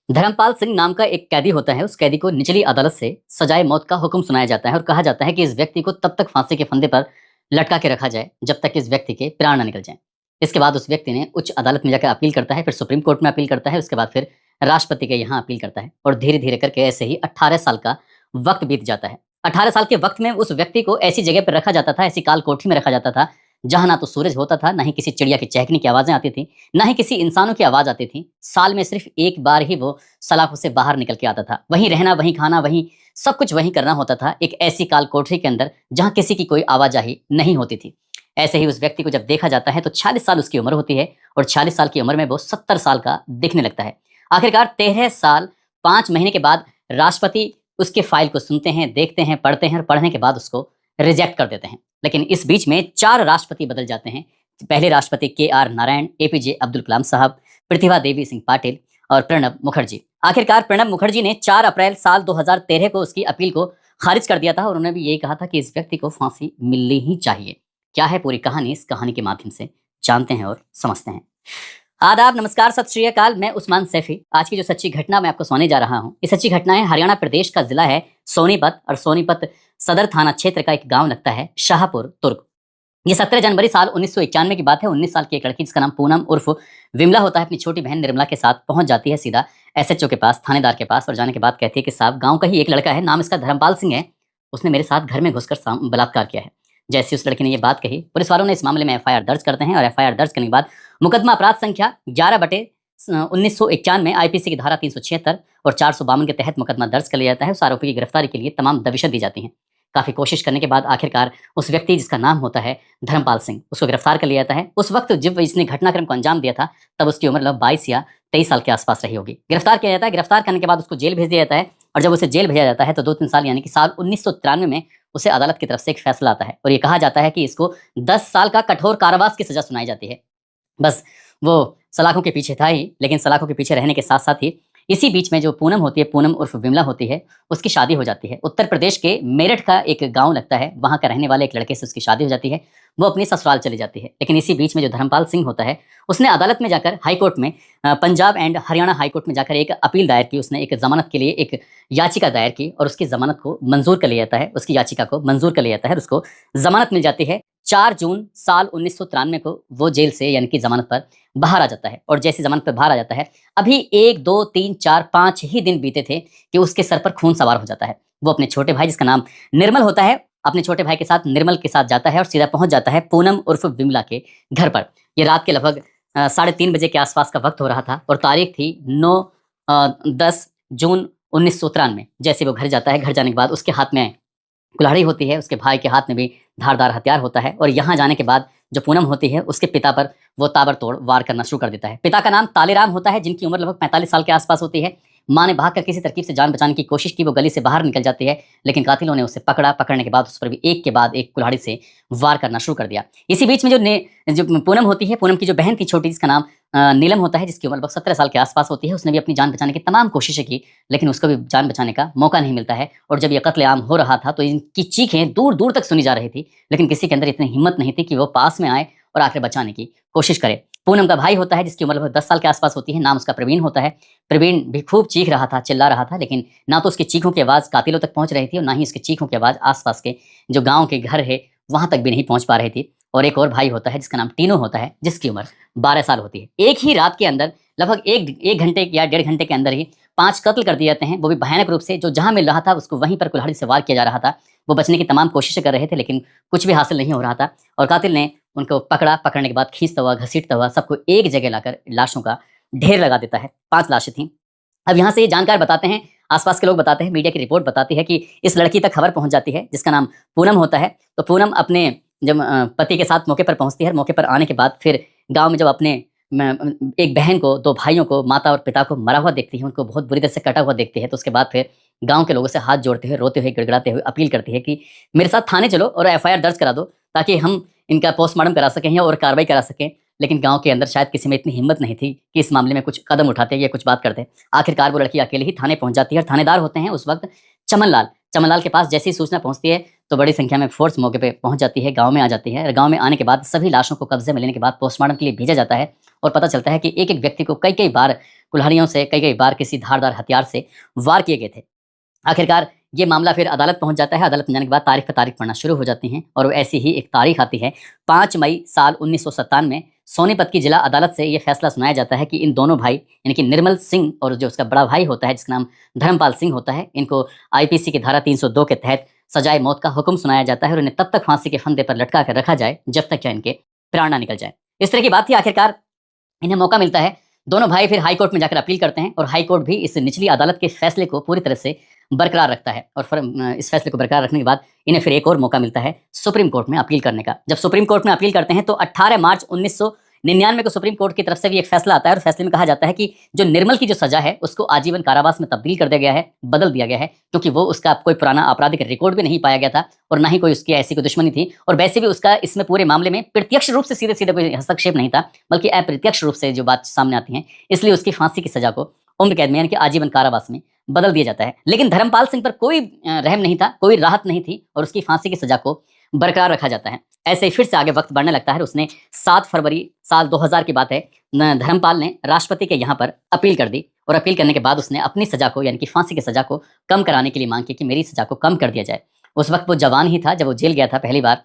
धर्मपाल सिंह नाम का एक कैदी होता है। उस कैदी को निचली अदालत से सजाए मौत का हुक्म सुनाया जाता है और कहा जाता है कि इस व्यक्ति को तब तक फांसी के फंदे पर लटका के रखा जाए जब तक इस व्यक्ति के प्राण न निकल जाएं। इसके बाद उस व्यक्ति ने उच्च अदालत में जाकर अपील करता है, फिर सुप्रीम कोर्ट में अपील करता है, उसके बाद फिर राष्ट्रपति के यहाँ अपील करता है और धीरे धीरे करके ऐसे ही 18 साल का वक्त बीत जाता है। 18 साल के वक्त में उस व्यक्ति को ऐसी जगह पर रखा जाता था, ऐसी काल कोठरी में रखा जाता था जहां ना तो सूरज होता था, ना ही किसी चिड़िया की चहकने की आवाजें आती थी, ना ही किसी इंसानों की आवाज आती थी। साल में सिर्फ एक बार ही वो सलाखों से बाहर निकल के आता था। वहीं रहना, वहीं खाना, वहीं सब कुछ वहीं करना होता था, एक ऐसी काल कोठरी के अंदर जहां किसी की कोई आवाजाही नहीं होती थी। ऐसे ही उस व्यक्ति को जब देखा जाता है तो 46 साल उसकी उम्र होती है और 46 साल की उम्र में वो 70 साल का दिखने लगता है। आखिरकार 13 साल 5 महीने के बाद राष्ट्रपति उसके फाइल को सुनते हैं, देखते हैं, पढ़ते हैं और पढ़ने के बाद उसको रिजेक्ट कर देते हैं। लेकिन इस बीच में 4 राष्ट्रपति बदल जाते हैं। पहले राष्ट्रपति के.आर. नारायण, एपीजे अब्दुल कलाम साहब, प्रतिभा देवी सिंह पाटिल और प्रणब मुखर्जी। आखिरकार प्रणब मुखर्जी ने 4 अप्रैल साल 2013 को उसकी अपील को खारिज कर दिया था और उन्होंने भी यही कहा था कि इस व्यक्ति को फांसी मिलनी ही चाहिए। क्या है पूरी कहानी, इस कहानी के माध्यम से जानते हैं और समझते हैं। आदाब, नमस्कार, सत श्री अकाल। मैं उस्मान सैफी। आज की जो सच्ची घटना मैं आपको सुनाने जा रहा हूँ, ये सच्ची घटना है हरियाणा प्रदेश का जिला है सोनीपत और सोनीपत सदर थाना क्षेत्र का एक गांव लगता है शाहपुर तुर्क। ये 17 जनवरी साल 1991 की बात है। 19 साल की एक लड़की जिसका नाम पूनम उर्फ विमला होता है, अपनी छोटी बहन निर्मला के साथ पहुंच जाती है सीधा एसएचओ के पास, थानेदार के पास, और जाने के बाद कहती है कि साहब, गांव का ही एक लड़का है, नाम इसका धर्मपाल सिंह है, उसने मेरे साथ घर में घुसकर बलात्कार किया है। जैसे उस लड़की ने ये बात कही, पुलिस वालों ने इस मामले में एफआईआर दर्ज करते हैं और एफआईआर दर्ज करने के बाद मुकदमा अपराध संख्या 11/1991 आईपीसी की धारा 376 और 452 के तहत मुकदमा दर्ज कर लिया जाता है। उस आरोपी की गिरफ्तारी के लिए तमाम दबिशें दी जाती हैं। काफी कोशिश करने के बाद आखिरकार उस व्यक्ति जिसका नाम होता है धर्मपाल सिंह, उसको गिरफ्तार कर लिया जाता है। उस वक्त जब इसने घटनाक्रम को अंजाम दिया था तब उसकी उम्र लगभग 22 या 23 साल के आसपास रही होगी। गिरफ्तार किया जाता है। गिरफ्तार करने के बाद उसको जेल भेज दिया जाता है और जब उसे जेल भेजा जाता है तो 2-3 साल यानी कि साल 1993 में उसे अदालत की तरफ से एक फैसला आता है और ये कहा जाता है कि इसको 10 साल का कठोर कारावास की सजा सुनाई जाती है। बस वो सलाखों के पीछे था ही, लेकिन सलाखों के पीछे रहने के साथ साथ ही इसी बीच में जो पूनम होती है, पूनम उर्फ विमला होती है, उसकी शादी हो जाती है। उत्तर प्रदेश के मेरठ का एक गांव लगता है, वहां का रहने वाले एक लड़के से उसकी शादी हो जाती है। वो अपनी ससुराल चली जाती है। लेकिन इसी बीच में जो धर्मपाल सिंह होता है, उसने अदालत में जाकर हाईकोर्ट में, पंजाब एंड हरियाणा हाईकोर्ट में जाकर एक अपील दायर की। उसने एक जमानत के लिए एक याचिका दायर की और उसकी जमानत को मंजूर कर लिया जाता है। उसकी याचिका को मंजूर कर लिया जाता है और उसको जमानत मिल जाती है। 4 जून साल 1993 को वो जेल से यानी कि जमानत पर बाहर आ जाता है और जैसे जमानत पर बाहर आ जाता है, अभी 1, 2, 3, 4, 5 ही दिन बीते थे कि उसके सर पर खून सवार हो जाता है। वो अपने छोटे भाई जिसका नाम निर्मल होता है, अपने छोटे भाई के साथ निर्मल के साथ जाता है और सीधा पहुंच जाता है पूनम उर्फ विमला के घर पर। ये रात के लगभग 3:30 बजे के आसपास का वक्त हो रहा था और तारीख थी 10 जून 1993। जैसे वो घर जाता है, घर जाने के बाद उसके हाथ में कुल्हाड़ी होती है, उसके भाई के हाथ में भी धारदार हथियार होता है और यहाँ जाने के बाद जो पूनम होती है उसके पिता पर वो ताबड़तोड़ वार करना शुरू कर देता है। पिता का नाम तालेराम होता है, जिनकी उम्र लगभग 45 साल के आसपास होती है। माँ ने भागकर किसी तरकीब से जान बचाने की कोशिश की, वो गली से बाहर निकल जाती है, लेकिन कातिलों ने उसे पकड़ा। पकड़ने के बाद उस पर भी एक के बाद एक कुल्हाड़ी से वार करना शुरू कर दिया। इसी बीच में जो पूनम होती है, पूनम की जो बहन थी छोटी, जिसका नाम नीलम होता है, जिसकी उम्र लगभग 17 साल के आसपास होती है, उसने भी अपनी जान बचाने की तमाम कोशिशें की, लेकिन उसको भी जान बचाने का मौका नहीं मिलता है। और जब यह कत्लेआम हो रहा था तो इनकी चीखें दूर दूर तक सुनी जा रही थी, लेकिन किसी के अंदर इतनी हिम्मत नहीं थी कि वो पास में आए और आकर बचाने की कोशिश करे। पूनम का भाई होता है, जिसकी उम्र लगभग 10 साल के आसपास होती है, नाम उसका प्रवीण होता है। प्रवीण भी खूब चीख रहा था, चिल्ला रहा था, लेकिन ना तो उसकी चीखों की आवाज़ कातिलों तक पहुंच रही थी और ना ही उसकी चीखों की आवाज़ आसपास के जो गांव के घर है वहां तक भी नहीं पहुंच पा रही थी। और एक और भाई होता है जिसका नाम टीनू होता है, जिसकी उम्र 12 साल होती है। एक ही रात के अंदर लगभग एक घंटे या 1.5 घंटे के अंदर ही 5 कत्ल कर दिए जाते हैं, वो भी भयानक रूप से। जो जहां मिल रहा था उसको वहीं पर कुल्हाड़ी से वार किया जा रहा था। वो बचने की तमाम कोशिशें कर रहे थे, लेकिन कुछ भी हासिल नहीं हो रहा था और कातिल ने उनको पकड़ा। पकड़ने के बाद खींचता हुआ, घसीटता हुआ सबको एक जगह लाकर लाशों का ढेर लगा देता है। 5 लाशें थीं। अब यहाँ से ये जानकार बताते हैं, आसपास के लोग बताते हैं, मीडिया की रिपोर्ट बताती है कि इस लड़की तक खबर पहुंच जाती है जिसका नाम पूनम होता है। तो पूनम अपने जब पति के साथ मौके पर पहुंचती है, मौके पर आने के बाद फिर गांव में जब अपने एक बहन को, 2 भाइयों को, माता और पिता को मरा हुआ देखती है, उनको बहुत बुरी तरह से कटा हुआ देखती है, तो उसके बाद फिर गांव के लोगों से हाथ जोड़ते हुए, रोते हुए, गिड़गिड़ाते हुए अपील करती है कि मेरे साथ थाने चलो और एफआईआर दर्ज करा दो ताकि हम इनका पोस्टमार्टम करा सकें और कार्रवाई करा सकें। लेकिन गांव के अंदर शायद किसी में इतनी हिम्मत नहीं थी कि इस मामले में कुछ कदम उठाते या कुछ बात करते। आखिरकार वो लड़की अकेले ही थाने पहुंच जाती है और थानेदार होते हैं उस वक्त चमन लाल। चमनलाल के पास जैसी ही सूचना पहुंचती है तो बड़ी संख्या में फोर्स मौके पे पहुंच जाती है, गांव में आ जाती है। गांव में आने के बाद सभी लाशों को कब्जे में लेने के बाद पोस्टमार्टम के लिए भेजा जाता है और पता चलता है कि एक एक व्यक्ति को कई कई बार कुल्हाड़ियों से, कई कई बार किसी धारदार हथियार से वार किए गए थे। आखिरकार ये मामला फिर अदालत पहुंच जाता है। अदालत में जाने के बाद तारीख पे तारीख पढ़ना शुरू हो जाती हैं और वो ऐसी ही एक तारीख आती है 5 मई साल 1997 में सोनीपत की जिला अदालत से ये फैसला सुनाया जाता है कि इन दोनों भाई यानी कि निर्मल सिंह और जो उसका बड़ा भाई होता है जिसका नाम धर्मपाल सिंह होता है, इनको आईपीसी की धारा 302 के तहत सजाए मौत का हुक्म सुनाया जाता है और इन्हें तब तक फांसी के फंदे पर लटका कर रखा जाए जब तक क्या इनके प्राण ना निकल जाए। इस तरह की बात थी। आखिरकार इन्हें मौका मिलता है। दोनों भाई फिर हाई कोर्ट में जाकर अपील करते हैं और हाई कोर्ट भी इस निचली अदालत के फैसले को पूरी तरह से बरकरार रखता है और फिर इस फैसले को बरकरार रखने के बाद इन्हें फिर एक और मौका मिलता है सुप्रीम कोर्ट में अपील करने का। जब सुप्रीम कोर्ट में अपील करते हैं तो 18 मार्च 1999 को सुप्रीम कोर्ट की तरफ से भी एक फैसला आता है और फैसले में कहा जाता है कि जो निर्मल की जो सजा है उसको आजीवन कारावास में तब्दील कर दिया गया है, बदल दिया गया है, क्योंकि वो उसका कोई पुराना आपराधिक रिकॉर्ड भी नहीं पाया गया था और ना ही कोई उसकी ऐसी कोई दुश्मनी थी और वैसे भी उसका इसमें पूरे मामले में प्रत्यक्ष रूप से सीधे सीधे कोई हस्तक्षेप नहीं था, बल्कि अप्रत्यक्ष रूप से जो बात सामने आती है, इसलिए उसकी फांसी की सजा को उम्र कैद में यानी कि आजीवन कारावास में बदल दिया जाता है। लेकिन धर्मपाल सिंह पर कोई रहम नहीं था, कोई राहत नहीं थी और उसकी फांसी की सजा को बरकरार रखा जाता है। ऐसे ही फिर से आगे वक्त बढ़ने लगता है। उसने 7 फरवरी साल 2000 की बात है, धर्मपाल ने राष्ट्रपति के यहाँ पर अपील कर दी और अपील करने के बाद उसने अपनी सजा को यानी कि फांसी की सजा को कम कराने के लिए मांग की कि मेरी सजा को कम कर दिया जाए। उस वक्त वो जवान ही था जब वो जेल गया था पहली बार,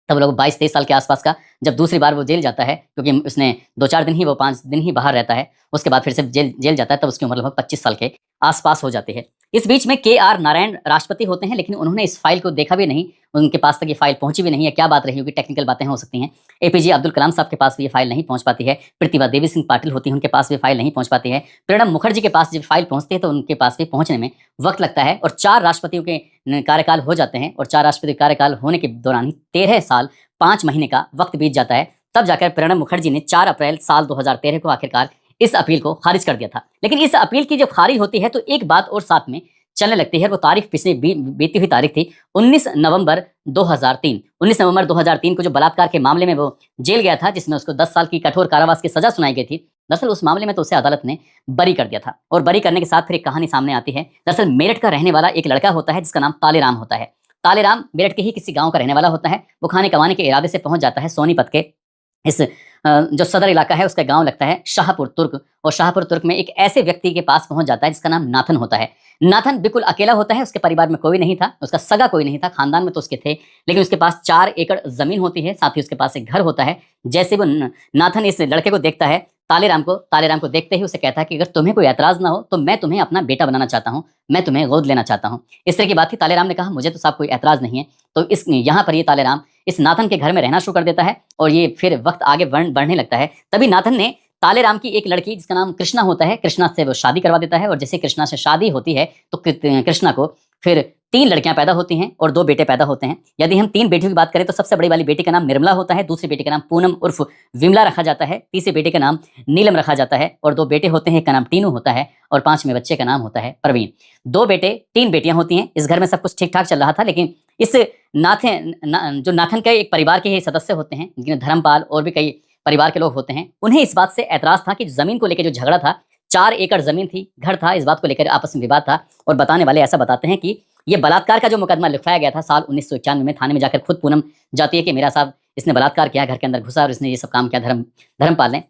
तब लोग 22-23 साल के आसपास का। जब दूसरी बार वो जेल जाता है, क्योंकि उसने 2-4 दिन ही, वो 5 दिन ही बाहर रहता है, उसके बाद फिर से जेल जाता है, तब उसकी उम्र लगभग 25 साल के आसपास हो जाती है। इस बीच में KR नारायण राष्ट्रपति होते हैं, लेकिन उन्होंने इस फाइल को देखा भी नहीं, उनके पास तक ये फाइल पहुंची भी नहीं है। क्या बात रही होगी, टेक्निकल बातें हो सकती हैं। APJ अब्दुल कलाम साहब के पास भी ये फाइल नहीं पहुंच पाती है। प्रतिभा देवी सिंह पाटिल होती है, उनके पास भी फाइल नहीं पहुंच पाती है। प्रणब मुखर्जी के पास जब फाइल पहुंचती है तो उनके पास भी पहुंचने में वक्त लगता है और 4 राष्ट्रपतियों के कार्यकाल हो जाते हैं और 4 राष्ट्रपति कार्यकाल होने के दौरान ही 13 साल 5 महीने का वक्त बीत जाता है। तब जाकर प्रणब मुखर्जी ने 4 अप्रैल साल 2013 को आखिरकार इस अपील को खारिज कर दिया था। लेकिन इस अपील की जब खारिज होती है तो एक बात और साथ में चलने लगती है। वो तारीख पिछले बीती हुई तारीख थी 19 नवंबर 2003। 19 नवंबर 2003 को जो बलात्कार के मामले में वो जेल गया था, जिसमें उसको 10 साल की कठोर कारावास की सजा सुनाई गई थी, दरअसल उस मामले में तो उसे अदालत ने बरी कर दिया था। और बरी करने के साथ फिर एक कहानी सामने आती है। दरअसल मेरठ का रहने वाला एक लड़का होता है जिसका नाम तालेराम होता है। तालेराम मेरठ के ही किसी गांव का रहने वाला होता है। वो खाने कमाने के इरादे से पहुंच जाता है सोनीपत के इस जो सदर इलाका है, उसका गांव लगता है शाहपुर तुर्क, और शाहपुर तुर्क में एक ऐसे व्यक्ति के पास पहुंच जाता है जिसका नाम नाथन होता है। नाथन बिल्कुल अकेला होता है, उसके परिवार में कोई नहीं था, उसका सगा कोई नहीं था, खानदान में तो उसके थे, लेकिन उसके पास 4 एकड़ जमीन होती है, साथ ही उसके पास एक घर होता है। जैसे वो नाथन इस लड़के को देखता है, तालेराम को देखते ही उसे कहता है कि अगर तुम्हें कोई एतराज ना हो तो मैं तुम्हें अपना बेटा बनाना चाहता हूँ, मैं तुम्हें गोद लेना चाहता हूँ। इस तरह की बात थी। तालेराम ने कहा मुझे तो साहब कोई एतराज नहीं है। तो इस यहाँ पर ये तालेराम इस नाथन के घर में रहना शुरू कर देता है और ये फिर वक्त आगे बढ़ने लगता है। तभी नाथन ने तालेराम की एक लड़की जिसका नाम कृष्णा होता है, कृष्णा से वो शादी करवा देता है और जैसे कृष्णा से शादी होती है तो कृष्णा को फिर 3 लड़कियां पैदा होती हैं और 2 बेटे पैदा होते हैं। यदि हम 3 बेटियों की बात करें तो सबसे बड़ी वाली बेटी का नाम निर्मला होता है, दूसरी बेटी का नाम पूनम उर्फ विमला रखा जाता है, तीसरे बेटे का नाम नीलम रखा जाता है और 2 बेटे होते हैं, एक का नाम टीनू होता है और 5वें बच्चे का नाम होता है प्रवीण। 2 बेटे 3 बेटियां होती हैं। इस घर में सब कुछ ठीक ठाक चल रहा था, लेकिन इस जो नाथन के एक परिवार के ही सदस्य होते हैं, जिनमें धर्मपाल और भी कई परिवार के लोग होते हैं, उन्हें इस बात से ऐतराज था कि जमीन को लेकर जो झगड़ा था, 4 एकड़ जमीन थी, घर था, इस बात को लेकर आपस में विवाद था। और बताने वाले ऐसा बताते हैं कि ये बलात्कार का जो मुकदमा लिखवाया गया था साल 1991 में, थाने में जाकर खुद पूनम जाती है कि मेरा साहब इसने बलात्कार किया, घर के अंदर घुसा और इसने ये सब काम किया धर्मपाल ने।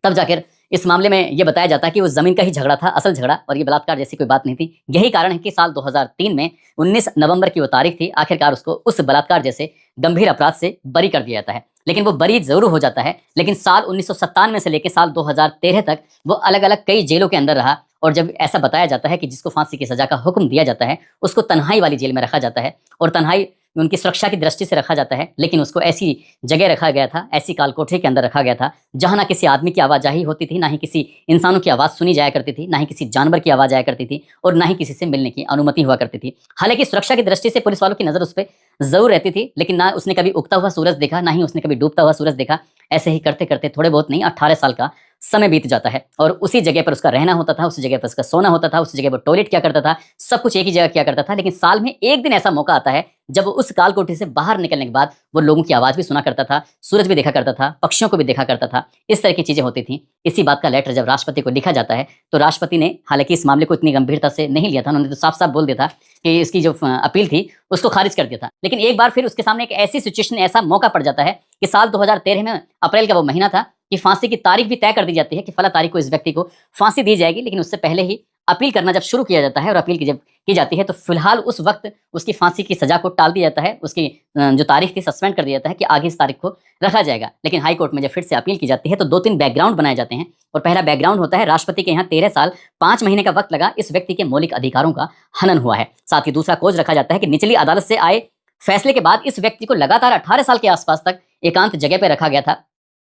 तब जाकर इस मामले में ये बताया जाता है कि वो जमीन का ही झगड़ा था, असल झगड़ा, और ये बलात्कार जैसी कोई बात नहीं थी। यही कारण है कि साल 2003 में 19 नवंबर की वो तारीख थी, आखिरकार उसको उस बलात्कार जैसे गंभीर अपराध से बरी कर दिया जाता है। लेकिन वो बरी जरूर हो जाता है, लेकिन साल 1997 से लेकर साल 2013 तक वो अलग अलग कई जेलों के अंदर रहा। और जब ऐसा बताया जाता है कि जिसको फांसी की सजा का हुक्म दिया जाता है उसको तन्हाई वाली जेल में रखा जाता है, और तन्हाई उनकी सुरक्षा की दृष्टि से रखा जाता है, लेकिन उसको ऐसी जगह रखा गया था, ऐसी कालकोठरी के अंदर रखा गया था जहां ना किसी आदमी की आवाजाही होती थी, ना ही किसी इंसानों की आवाज़ सुनी जाया करती थी, ना ही किसी जानवर की आवाज़ आया करती थी, और ना ही किसी से मिलने की अनुमति हुआ करती थी। हालांकि सुरक्षा की दृष्टि से पुलिस वालों की नज़र उस पर जरूर रहती थी, लेकिन ना उसने कभी उगता हुआ सूरज देखा, ना ही उसने कभी डूबता हुआ सूरज देखा। ऐसे ही करते करते थोड़े बहुत नहीं, 18 साल का समय बीत जाता है और उसी जगह पर उसका रहना होता था, उसी जगह पर उसका सोना होता था, उसी जगह पर टॉयलेट किया करता था, सब कुछ एक ही जगह किया करता था। लेकिन साल में एक दिन ऐसा मौका आता है जब उस कालकोठरी से बाहर निकलने के बाद वो लोगों की आवाज भी सुना करता था, सूरज भी देखा करता था, पक्षियों को भी देखा करता था। इस तरह की चीजें होती थी। इसी बात का लेटर जब राष्ट्रपति को लिखा जाता है तो राष्ट्रपति ने हालांकि इस मामले को इतनी गंभीरता से नहीं लिया था, उन्होंने तो साफ साफ बोल दिया था कि इसकी जो अपील थी उसको खारिज कर दिया था। लेकिन एक बार फिर उसके सामने एक ऐसी सिचुएशन, ऐसा मौका पड़ जाता है कि साल 2013 में अप्रैल का वो महीना था कि फांसी की तारीख भी तय कर दी जाती है कि फला तारीख को इस व्यक्ति को फांसी दी जाएगी। लेकिन उससे पहले ही अपील करना जब शुरू किया जाता है और अपील जब की जाती है तो फिलहाल उस वक्त उसकी फांसी की सजा को टाल दिया जाता है, उसकी जो तारीख थी सस्पेंड कर दिया जाता है कि आगे इस तारीख को रखा जाएगा। लेकिन हाई कोर्ट में जब फिर से अपील की जाती है तो 2-3 बैकग्राउंड बनाए जाते हैं और पहला बैकग्राउंड होता है राष्ट्रपति के यहाँ 13 साल 5 महीने का वक्त लगा, इस व्यक्ति के मौलिक अधिकारों का हनन हुआ है। साथ ही दूसरा कोज रखा जाता है कि निचली अदालत से आए फैसले के बाद इस व्यक्ति को लगातार 18 साल के आसपास तक एकांत जगह पर रखा गया था।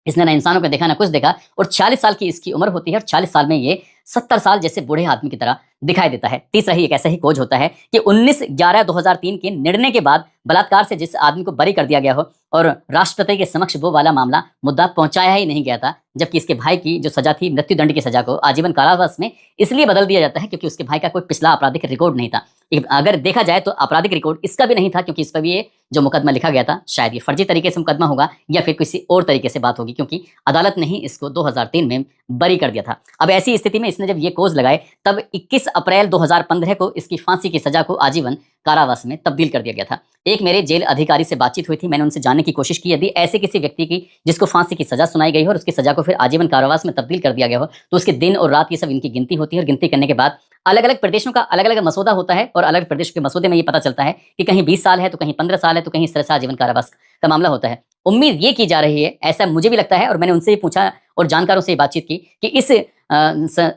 इसने ना इंसानों को देखा ना कुछ देखा और 40 साल की इसकी उम्र होती है और 40 साल में ये 70 साल जैसे बूढ़े आदमी की तरह दिखाई देता है। तीसरा ही एक ऐसा ही खोज होता है कि 19/11/2003 के निर्णय के बाद बलात्कार से जिस आदमी को बरी कर दिया गया हो और राष्ट्रपति के समक्ष वो वाला मामला मुद्दा पहुंचाया ही नहीं गया था, जबकि इसके भाई की जो सजा थी मृत्युदंड की सजा को आजीवन कारावास में इसलिए बदल दिया जाता है क्योंकि उसके भाई का कोई पिछला आपराधिक रिकॉर्ड नहीं था। अगर देखा जाए तो आपराधिक रिकॉर्ड इसका भी नहीं था क्योंकि इस पर भी ये जो मुकदमा लिखा गया था शायद ये फर्जी तरीके से मुकदमा होगा या फिर किसी और तरीके से बात होगी, क्योंकि अदालत ने ही इसको 2003 में बरी कर दिया था। अब ऐसी स्थिति में इसने जब ये कोज लगाए तब 21 अप्रैल 2015 को इसकी फांसी की सजा को आजीवन कारावास में तब्दील कर दिया गया था। एक मेरे जेल अधिकारी से बातचीत हुई थी, मैंने उनसे जानने की कोशिश की यदि ऐसे किसी व्यक्ति की जिसको फांसी की सजा सुनाई गई हो और उसकी सजा को फिर आजीवन कारावास में तब्दील कर दिया गया हो तो उसके दिन और रात ये सब इनकी गिनती होती है और गिनती करने के बाद अलग अलग प्रदेशों का अलग अलग मसौदा होता है और अलग प्रदेश के मसौदे में ये पता चलता है कि कहीं 20 साल है तो कहीं 15 साल है तो कहीं इस तरह से आजीवन कारावास का मामला होता है। उम्मीद ये की जा रही है, ऐसा मुझे भी लगता है और मैंने उनसे ही पूछा और जानकारों से बातचीत की कि इस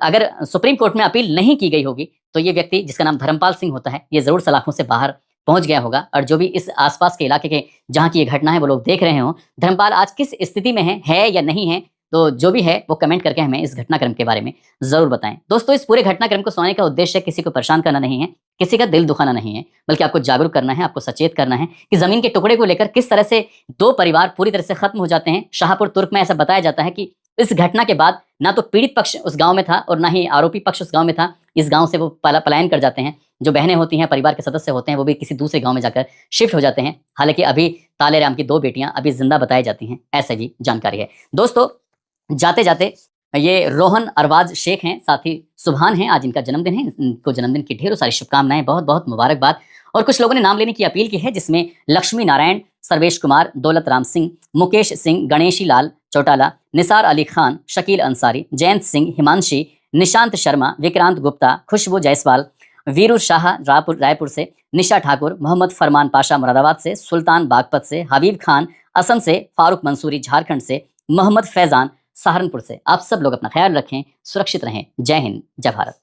अगर सुप्रीम कोर्ट में अपील नहीं की गई होगी तो ये व्यक्ति जिसका नाम धर्मपाल सिंह होता है ये जरूर सलाखों से बाहर पहुंच गया होगा और जो भी इस आसपास के इलाके के जहां की ये घटना है वो लोग देख रहे हो धर्मपाल आज किस स्थिति में है या नहीं है, तो जो भी है वो कमेंट करके हमें इस घटनाक्रम के बारे में जरूर बताएं। दोस्तों, इस पूरे घटनाक्रम को सुनाने का उद्देश्य किसी को परेशान करना नहीं है, किसी का दिल दुखाना नहीं है, बल्कि आपको जागरूक करना है, आपको सचेत करना है कि जमीन के टुकड़े को लेकर किस तरह से 2 परिवार पूरी तरह से खत्म हो जाते हैं। शाहपुर तुर्क में ऐसा बताया जाता है कि इस घटना के बाद ना तो पीड़ित पक्ष उस गांव में था और ना ही आरोपी पक्ष उस गांव में था। इस गांव से वो पलायन कर जाते हैं, जो बहनें होती हैं, परिवार के सदस्य होते हैं, वो भी किसी दूसरे गांव में जाकर शिफ्ट हो जाते हैं। हालांकि अभी तालेराम की 2 बेटियां अभी जिंदा बताई जाती हैं, ऐसा भी जानकारी है। दोस्तों, जाते जाते ये रोहन अरवाज शेख हैं, साथ ही सुभान हैं, आज इनका जन्मदिन है। इनको जन्मदिन की ढेरों सारी शुभकामनाएं, बहुत बहुत मुबारकबाद। और कुछ लोगों ने नाम लेने की अपील की है जिसमें लक्ष्मी नारायण, सर्वेश कुमार, दौलत राम सिंह, मुकेश सिंह, गणेशी लाल चौटाला, निसार अली खान, शकील अंसारी, जयंत सिंह, हिमांशी, निशांत शर्मा, विक्रांत गुप्ता, खुशबू जायसवाल, वीरू शाह रायपुर से, निशा ठाकुर, मोहम्मद फरमान पाशा मुरादाबाद से, सुल्तान बागपत से, हबीब खान असम से, फारूक मंसूरी झारखंड से, मोहम्मद फैजान सहारनपुर से। आप सब लोग अपना ख्याल रखें, सुरक्षित रहें। जय हिंद, जय भारत।